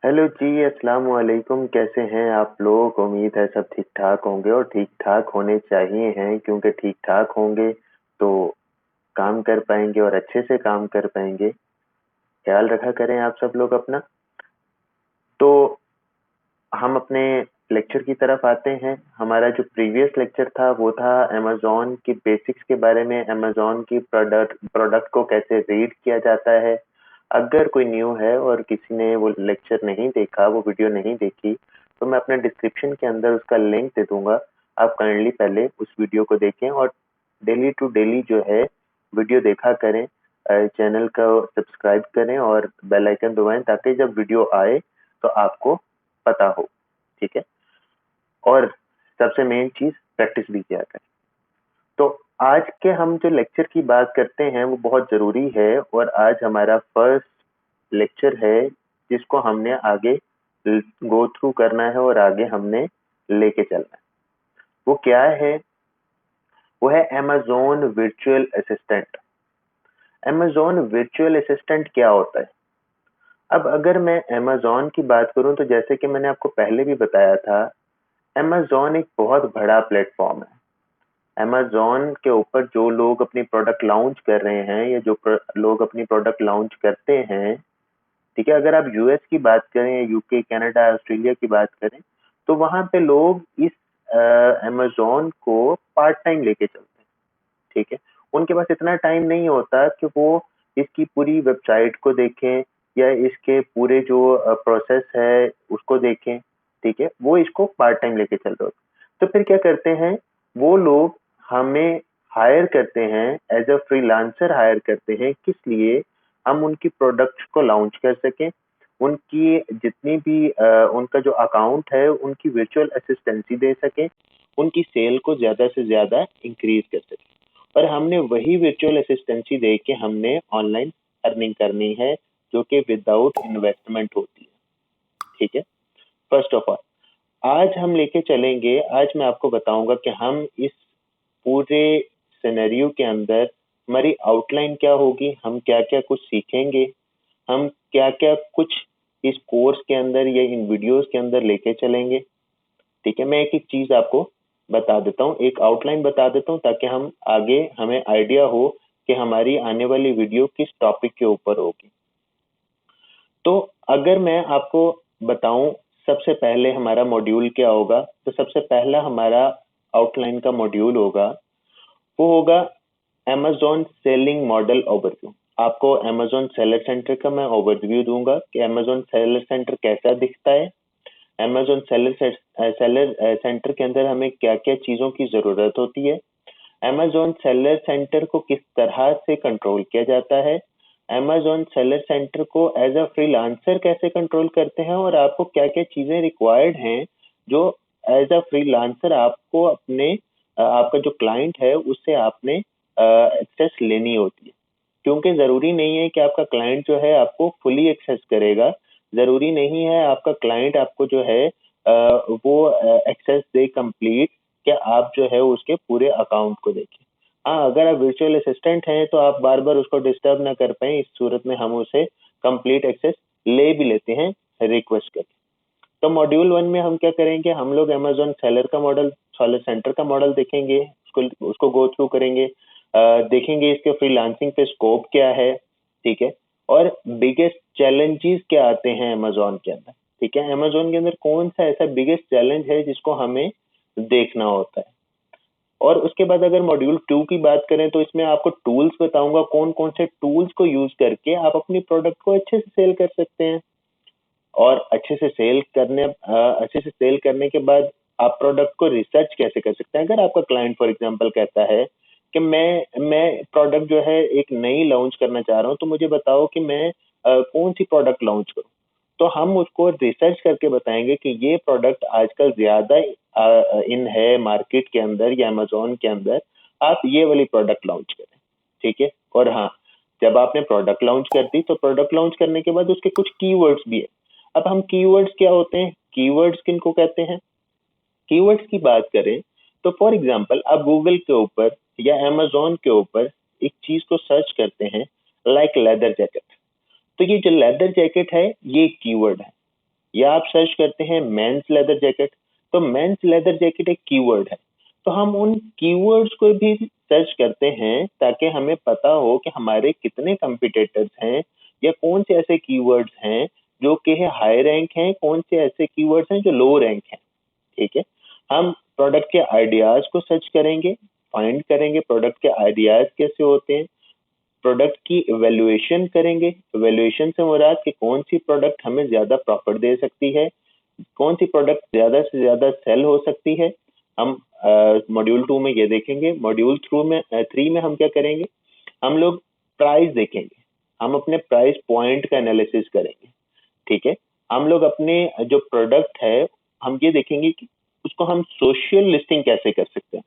Hello जी, अस्सलाम वालेकुम। कैसे हैं आप लोग? उम्मीद है सब ठीक-ठाक होंगे और ठीक-ठाक होने चाहिए हैं, क्योंकि ठीक-ठाक होंगे तो काम कर पाएँगे और अच्छे से काम कर पाएँगे। ख़्याल रखा करें आप सब लोग अपना। तो हम अपने लेक्चर की तरफ आते हैं। हमारा जो प्रीवियस लेक्चर था वो था अमेज़न की बेसिक्स के बारे में, अमेज़न की प्रोडक्ट को कैसे रीड किया जाता है। अगर कोई न्यू है और किसी ने वो लेक्चर नहीं देखा, वो वीडियो नहीं देखी, तो मैं अपने डिस्क्रिप्शन के अंदर उसका लिंक दे दूँगा। आप काइंडली पहले उस वीडियो को देखें और डेली टू डेली जो है वीडियो देखा करें। चैनल को सब्सक्राइब करें और बेल आइकन दबाएँ ताकि जब वीडियो आए तो आपको पता हो, ठीक है? और सबसे मेन चीज़ प्रैक्टिस भी किया करें। तो आज के हम जो लेक्चर की बात करते हैं वो बहुत ज़रूरी है और आज हमारा फर्स्ट लेक्चर है जिसको हमने आगे गो थ्रू करना है और आगे हमने लेके चलना है। वो क्या है? वो है Amazon virtual assistant. Amazon virtual assistant क्या होता है? अब अगर मैं अमेज़न की बात करूँ तो जैसे कि मैंने आपको पहले भी बताया था, अमेज़न एक बहुत बड़ा प्लेटफ़ॉर्म है। अमेज़न के ऊपर जो लोग अपनी प्रोडक्ट लॉन्च कर रहे हैं या जो लोग अपनी प्रोडक्ट लॉन्च करते हैं, ठीक है? अगर आप यूएस की बात करें, यूके, कनाडा, ऑस्ट्रेलिया की बात करें, तो वहाँ पे लोग इस अमेज़न को पार्ट टाइम लेके चलते हैं, ठीक है? उनके पास इतना टाइम नहीं होता कि वो इसकी पूरी वेबसाइट को देखें या इसके पूरे जो प्रोसेस है उसको देखें, ठीक है? वो इसको पार्ट टाइम लेके चल रहे होते हैं। तो फिर क्या करते हैं, वो लोग हमें हायर करते हैं, एज़ अ फ्रीलांसर हायर करते हैं। किस लिए? हम उनकी प्रोडक्ट्स को लॉन्च कर सकें, उनकी जितनी भी उनका जो अकाउंट है उनकी वर्चुअल असिस्टेंसी दे सकें, उनकी सेल को ज़्यादा से ज़्यादा इंक्रीज़ कर सकें। और हमने वही वर्चुअल असिस्टेंसी दे के हमने ऑनलाइन अर्निंग करनी है, जो कि विदाउट इन्वेस्टमेंट होती है, ठीक है? फर्स्ट ऑफ ऑल आज हम लेके चलेंगे, आज मैं आपको बताऊंगा कि हम इस पूरे सिनेरियो के अंदर हमारी आउटलाइन क्या होगी, हम क्या क्या कुछ सीखेंगे, हम क्या क्या कुछ इस कोर्स के अंदर या इन वीडियोस के अंदर लेके चलेंगे, ठीक है? मैं एक एक चीज आपको बता देता हूँ, एक आउटलाइन बता देता हूँ ताकि हम आगे हमें आइडिया हो कि हमारी आने वाली वीडियो किस टॉपिक के ऊपर होगी। तो अगर मैं आपको बताऊं सबसे पहले हमारा मॉड्यूल क्या होगा, तो सबसे पहला हमारा आउटलाइन का मॉड्यूल होगा, वो होगा अमेज़न सेलिंग मॉडल ओवरव्यू। आपको अमेज़न सेलर सेंटर का मैं ओवरव्यू दूंगा कि अमेज़न सेलर सेंटर कैसा दिखता है, अमेज़न सेलर सेंटर के अंदर हमें क्या क्या चीज़ों की ज़रूरत होती है, अमेज़न सेलर सेंटर को किस तरह से कंट्रोल किया जाता है, अमेज़न सेलर सेंटर को एज अ फ्रीलांसर कैसे कंट्रोल करते हैं और आपको क्या क्या चीज़ें रिक्वायर्ड हैं जो एज अ फ्रीलांसर आपको अपने आपका जो क्लाइंट है उससे आपने एक्सेस लेनी होती है। क्योंकि ज़रूरी नहीं है कि आपका क्लाइंट जो है आपको फुली एक्सेस करेगा, ज़रूरी नहीं है आपका क्लाइंट आपको जो है वो एक्सेस दे कंप्लीट, क्या आप जो है उसके पूरे अकाउंट को देखें। हाँ, अगर आप वर्चुअल असिस्टेंट हैं तो आप बार बार उसको डिस्टर्ब ना कर पाए, इस सूरत में हम उसे कंप्लीट एक्सेस ले भी लेते हैं रिक्वेस्ट करके। तो मॉड्यूल 1 में हम क्या करेंगे, हम लोग अमेज़न सेलर का मॉडल, सेलर सेंटर का मॉडल देखेंगे, उसको उसको गो थ्रू करेंगे, देखेंगे इसके फ्रीलांसिंग पे स्कोप क्या है, ठीक है? और बिगेस्ट चैलेंजेस क्या आते हैं अमेज़न के अंदर, ठीक है? अमेज़न के अंदर कौन सा ऐसा बिगेस्ट चैलेंज है जिसको हमें देखना होता है। और उसके बाद अगर मॉड्यूल 2 की बात करें तो इसमें आपको टूल्स बताऊंगा, कौन कौन से टूल्स को यूज करके आप अपनी प्रोडक्ट को अच्छे से सेल कर सकते हैं। और अच्छे से सेल करने के बाद आप प्रोडक्ट को रिसर्च कैसे कर सकते हैं। अगर आपका क्लाइंट फॉर एग्जांपल कहता है कि मैं प्रोडक्ट जो है एक नई लॉन्च करना चाह रहा हूँ, तो मुझे बताओ कि मैं कौन सी प्रोडक्ट लॉन्च करूँ, तो हम उसको रिसर्च करके बताएंगे कि ये प्रोडक्ट आजकल ज्यादा इन है मार्केट के अंदर या अमेज़न के अंदर, आप ये वाली प्रोडक्ट लॉन्च करें, ठीक है? और हाँ, जब आपने प्रोडक्ट लॉन्च कर दी तो प्रोडक्ट लॉन्च करने के बाद उसके कुछ कीवर्ड्स भी है। अब हम कीवर्ड्स क्या होते हैं, कीवर्ड्स किनको कहते हैं, कीवर्ड्स की बात करें तो फॉर एग्जांपल आप गूगल के ऊपर या अमेज़न के ऊपर एक चीज को सर्च करते हैं, लाइक लेदर जैकेट, तो ये जो लेदर जैकेट है ये कीवर्ड है, या आप सर्च करते हैं मेंस लेदर जैकेट, तो मेंस लेदर जैकेट एक कीवर्ड है, तो हम उन कीवर्ड्स को भी सर्च करते हैं ताकि हमें पता हो कि हमारे कितने कंपिटिटर्स हैं या कौन से ऐसे कीवर्ड्स हैं जो कि हाई रैंक हैं, कौन से ऐसे कीवर्ड्स हैं जो लो रैंक हैं। ठीक है, हम प्रोडक्ट के आइडियाज को सर्च करेंगे, फाइंड करेंगे प्रोडक्ट के आइडियाज कैसे होते हैं, प्रोडक्ट की इवेल्युएशन करेंगे। इवेल्युएशन से मुराद कि कौन सी प्रोडक्ट हमें ज्यादा प्रॉफिट दे सकती है, कौन सी प्रोडक्ट ज्यादा से ज्यादा सेल हो सकती है। हम मॉड्यूल 2 में ये देखेंगे। मॉड्यूल 3 में हम क्या करेंगे, हम लोग प्राइस देखेंगे, हम अपने प्राइस पॉइंट का एनालिसिस करेंगे। ठीक है, हम लोग अपने जो प्रोडक्ट है हम ये देखेंगे कि उसको हम सोशल लिस्टिंग कैसे कर सकते हैं।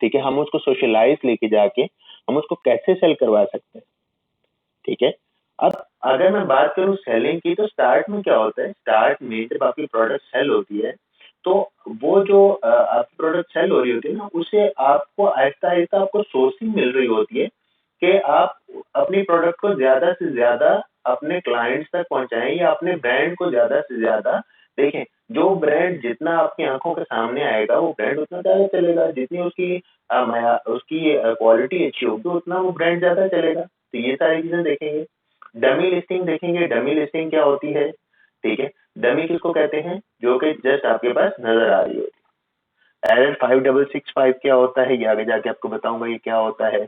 ठीक है, हम उसको सोशलाइज लेके जाके हम उसको कैसे सेल करवा सकते हैं। ठीक है, अब अगर मैं बात करूं सेलिंग की, तो स्टार्ट में क्या होता है, स्टार्ट में जब आपकी प्रोडक्ट सेल होती है तो वो जो आपकी प्रोडक्ट सेल हो रही होती है ना, उसे आपको आहिस्ता आहिस्ता आपको सोर्सिंग मिल रही होती है कि आप अपनी प्रोडक्ट को ज्यादा से ज्यादा अपने क्लाइंट्स तक पहुंचाएं या अपने ब्रांड को ज्यादा से ज्यादा देखें। जो ब्रांड जितना आपकी आंखों के सामने आएगा वो ब्रांड उतना ज्यादा चलेगा, जितनी उसकी उसकी क्वालिटी अच्छी होगी उतना वो ब्रांड ज्यादा चलेगा। तो ये सारी चीजें देखेंगे। डमी लिस्टिंग देखेंगे, डमी लिस्टिंग क्या होती है। ठीक है, डमी किसको कहते हैं, जो कि जस्ट आपके पास नजर आ रही होती है। एरर 5665 क्या होता है, ये आगे जाके आपको बताऊंगा ये क्या होता है।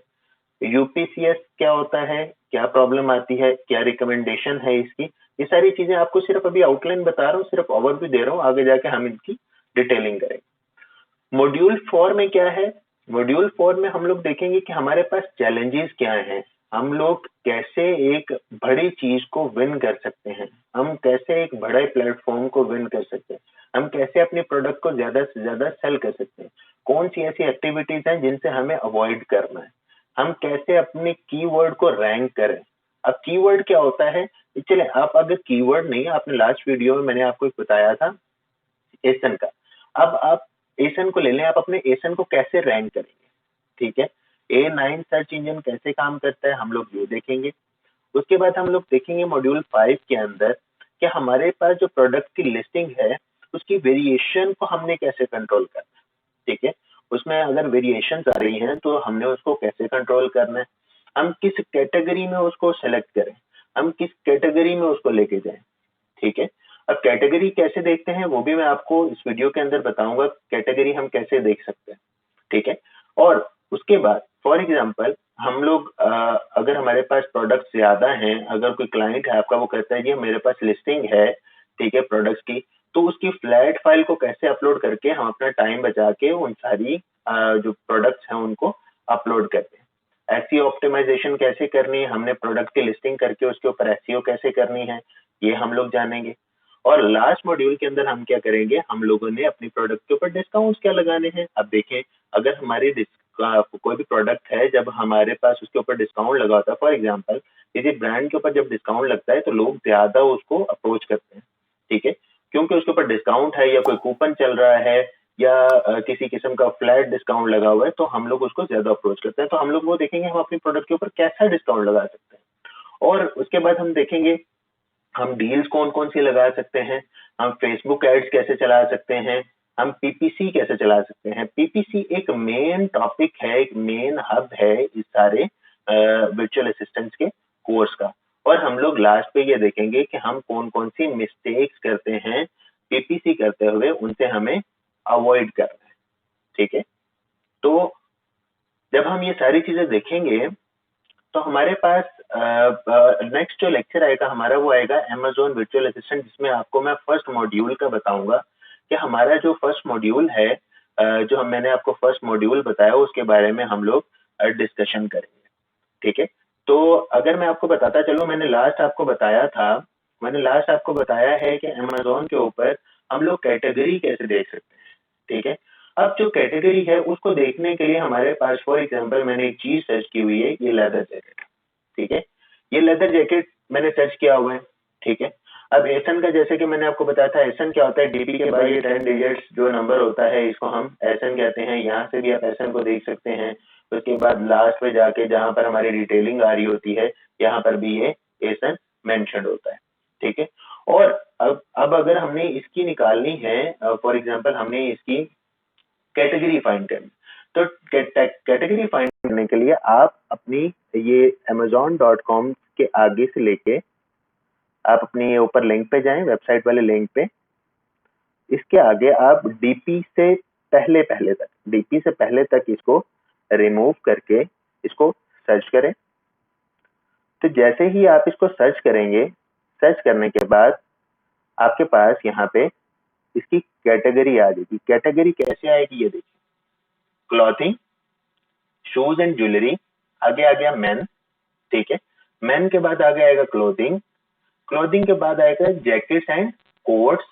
यूपीसीएस क्या होता है, क्या प्रॉब्लम आती है, क्या रिकमेंडेशन है इसकी, ये सारी चीजें आपको सिर्फ अभी आउटलाइन बता रहा हूँ, सिर्फ ओवरव्यू दे रहा हूँ, आगे जाके हम इनकी डिटेलिंग करेंगे। मॉड्यूल 4 में क्या है, मॉड्यूल 4 में हम लोग देखेंगे कि हमारे पास चैलेंजेस क्या हैं, हम लोग कैसे एक बड़ी चीज को विन कर सकते हैं, हम कैसे एक बड़े प्लेटफॉर्म को विन कर सकते हैं, हम कैसे अपने प्रोडक्ट को ज्यादा से ज्यादा सेल कर सकते हैं, कौन सी ऐसी एक्टिविटीज हैं जिनसे हमें अवॉइड करना है, हम कैसे अपने कीवर्ड को रैंक करें। अब कीवर्ड क्या होता है, चले आप अगर कीवर्ड नहीं, आपने लास्ट वीडियो में मैंने आपको एक बताया था एसन का, अब आप एसन को ले लें, आप अपने एसन को कैसे रैंक करेंगे। ठीक है, A9 सर्च इंजन कैसे काम करता है हम लोग ये देखेंगे। उसके बाद हम लोग देखेंगे मॉड्यूल 5 के अंदर कि हमारे पास जो प्रोडक्ट की लिस्टिंग है उसकी वेरिएशन को हमने कैसे कंट्रोल करना है। ठीक है, उसमें अगर वेरिएशन आ रही हैं तो हमने उसको कैसे कंट्रोल करना है, हम किस कैटेगरी में उसको सेलेक्ट करें, हम किस कैटेगरी में उसको लेके जाएं। ठीक है, अब कैटेगरी कैसे देखते हैं वो भी मैं आपको इस वीडियो के अंदर बताऊंगा, कैटेगरी हम कैसे देख सकते हैं। ठीक है, और उसके बाद फॉर एग्जांपल हम लोग अगर हमारे पास प्रोडक्ट ज्यादा हैं, अगर कोई क्लाइंट है आपका वो कहता है कि मेरे पास लिस्टिंग है, ठीक है, प्रोडक्ट्स की, तो उसकी फ्लैट फाइल को कैसे अपलोड करके हम अपना टाइम बचा के उन सारी जो प्रोडक्ट्स हैं उनको अपलोड करते हैं। एसईओ ऑप्टिमाइजेशन कैसे करनी है, हमने प्रोडक्ट की लिस्टिंग करके उसके ऊपर एसईओ कैसे करनी है, ये हम लोग जानेंगे। और लास्ट मॉड्यूल के अंदर हम क्या करेंगे, हम लोगों ने अपनी प्रोडक्ट के ऊपर डिस्काउंट्स क्या लगाने हैं। अब देखें, अगर हमारी कोई भी प्रोडक्ट है, जब हमारे पास उसके ऊपर डिस्काउंट लगा होता है, फॉर एग्जांपल किसी ब्रांड के ऊपर जब डिस्काउंट लगता है तो लोग ज्यादा उसको अप्रोच करते हैं। ठीक है, क्योंकि उसके ऊपर डिस्काउंट है या कोई कूपन चल रहा है या किसी किस्म का फ्लैट डिस्काउंट लगा हुआ है तो हम लोग उसको ज्यादा अप्रोच करते हैं। तो हम लोग वो देखेंगे हम अपनी प्रोडक्ट के ऊपर कैसा डिस्काउंट लगा सकते हैं। और उसके बाद हम देखेंगे हम डील्स कौन कौन सी लगा सकते हैं, हम फेसबुक एड्स कैसे चला सकते हैं, हम पीपीसी कैसे चला सकते हैं। पीपीसी एक मेन टॉपिक है, एक मेन हब है इस सारे वर्चुअल असिस्टेंट्स के कोर्स का। और हम लोग लास्ट पे ये देखेंगे कि हम कौन कौन सी मिस्टेक्स करते हैं पीपीसी करते हुए, उनसे हमें अवॉइड करना है। ठीक है, तो जब हम ये सारी चीजें देखेंगे तो हमारे पास नेक्स्ट जो लेक्चर आएगा हमारा वो आएगा Amazon वर्चुअल असिस्टेंट, जिसमें आपको मैं फर्स्ट मॉड्यूल का बताऊंगा कि हमारा जो फर्स्ट मॉड्यूल है, जो मैंने आपको फर्स्ट मॉड्यूल बताया उसके बारे में हम लोग डिस्कशन करेंगे। ठीक है, तो अगर मैं आपको बताता चलूं, मैंने लास्ट आपको बताया है कि Amazon के ऊपर हम लोग कैटेगरी कैसे देख सकते हैं। ठीक है, अब जो कैटेगरी है उसको देखने के लिए हमारे पास फॉर एग्जांपल मैंने एक चीज सर्च की हुई है, ये लेदर जैकेट। ठीक है, ये लेदर जैकेट मैंने सर्च किया हुआ है। ठीक है, अब एसन का जैसे कि मैंने आपको बताया था, एसन क्या होता है, डीपी के बाद ये 10 डिजिट्स जो नंबर होता है इसको हम एसन कहते हैं। यहाँ से भी आप एसन को देख सकते हैं। उसके बाद लास्ट में जाके जहां पर हमारी डिटेलिंग आ रही होती है यहाँ पर भी ये एसन मेंशन होता है। ठीक है, और अब अब अगर हमने इसकी निकालनी है, फॉर एग्जांपल हमने इसकी कैटेगरी फाइंड करनी, तो कैटेगरी फाइंड करने के लिए आप अपनी ये amazon.com के आगे से लेके आप अपनी ये ऊपर लिंक पे जाएं, वेबसाइट वाले लिंक पे, इसके आगे आप डीपी से पहले तक इसको रिमूव करके इसको सर्च करें। तो जैसे ही आप इसको सर्च करेंगे, सर्च करने के बाद आपके पास यहाँ पे इसकी कैटेगरी आ जाएगी। कैटेगरी कैसे आएगी ये देखिए, क्लॉथिंग, शूज एंड ज्वेलरी, आगे आ गया मेन, ठीक है। मेन के बाद आगे आएगा क्लोथिंग, क्लोथिंग के बाद आएगा जैकेट्स एंड कोट्स,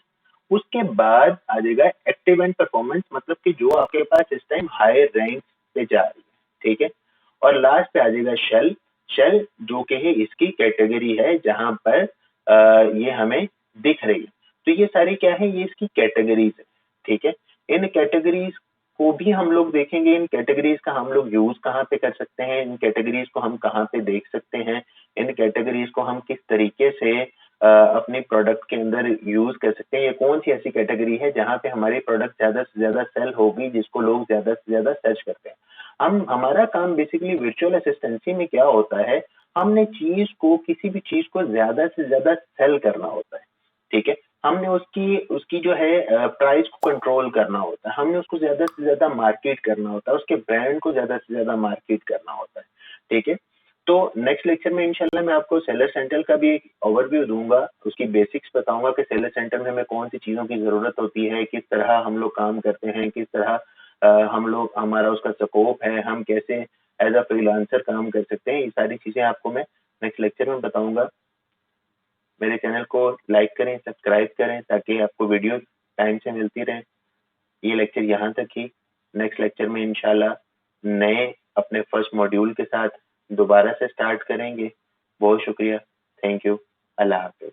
उसके बाद आ जाएगा एक्टिव एंड परफॉर्मेंस, मतलब कि जो आपके पास इस टाइम हाई रैंक पे जा रही है, ठीक है। और लास्ट पे आ जाएगा शेल, शेल जो कि है इसकी कैटेगरी है जहां पर ये हमें दिख रही है। तो ये सारी क्या है, ये इसकी कैटेगरीज है, ठीक है। इन कैटेगरीज को भी हम लोग देखेंगे, इन कैटेगरीज का हम लोग यूज कहाँ पे कर सकते हैं, इन कैटेगरीज को हम कहाँ पे देख सकते हैं, इन कैटेगरीज को हम किस तरीके से अपने प्रोडक्ट के अंदर यूज कर सकते हैं। ये कौन सी ऐसी कैटेगरी है जहाँ पे हमारी प्रोडक्ट ज्यादा से ज्यादा सेल होगी, जिसको लोग ज्यादा से ज्यादा सर्च करते हैं। हमारा काम बेसिकली वर्चुअल असिस्टेंसी में क्या होता है, हमने चीज को, किसी भी चीज को ज्यादा से ज्यादा सेल करना होता है, ठीक है। हमने उसकी उसकी जो है प्राइस को कंट्रोल करना होता है, हमने उसको ज्यादा से ज्यादा मार्केट करना होता है, उसके ब्रांड को ज्यादा से ज्यादा मार्केट करना होता है, ठीक है। तो नेक्स्ट लेक्चर में इंशाल्लाह मैं आपको सेलर सेंटर का भी एक ओवरव्यू दूंगा, उसकी बेसिक्स बताऊंगा कि सेलर सेंटर में हमें कौन सी चीज़ों की ज़रूरत होती है, किस तरह हम लोग काम करते हैं, किस तरह हम लोग, हमारा उसका स्कोप है, हम कैसे एज अ फ्रीलांसर काम कर सकते हैं। ये सारी चीज़ें आपको मैं नेक्स्ट लेक्चर में बताऊंगा। मेरे चैनल को लाइक करें, सब्सक्राइब करें ताकि आपको वीडियो टाइम से मिलती रहे। ये लेक्चर यहाँ तक ही, नेक्स्ट लेक्चर में इंशाल्लाह नए अपने फर्स्ट मॉड्यूल के साथ दोबारा से स्टार्ट करेंगे। बहुत शुक्रिया, थैंक यू, अल्लाह हाफिज।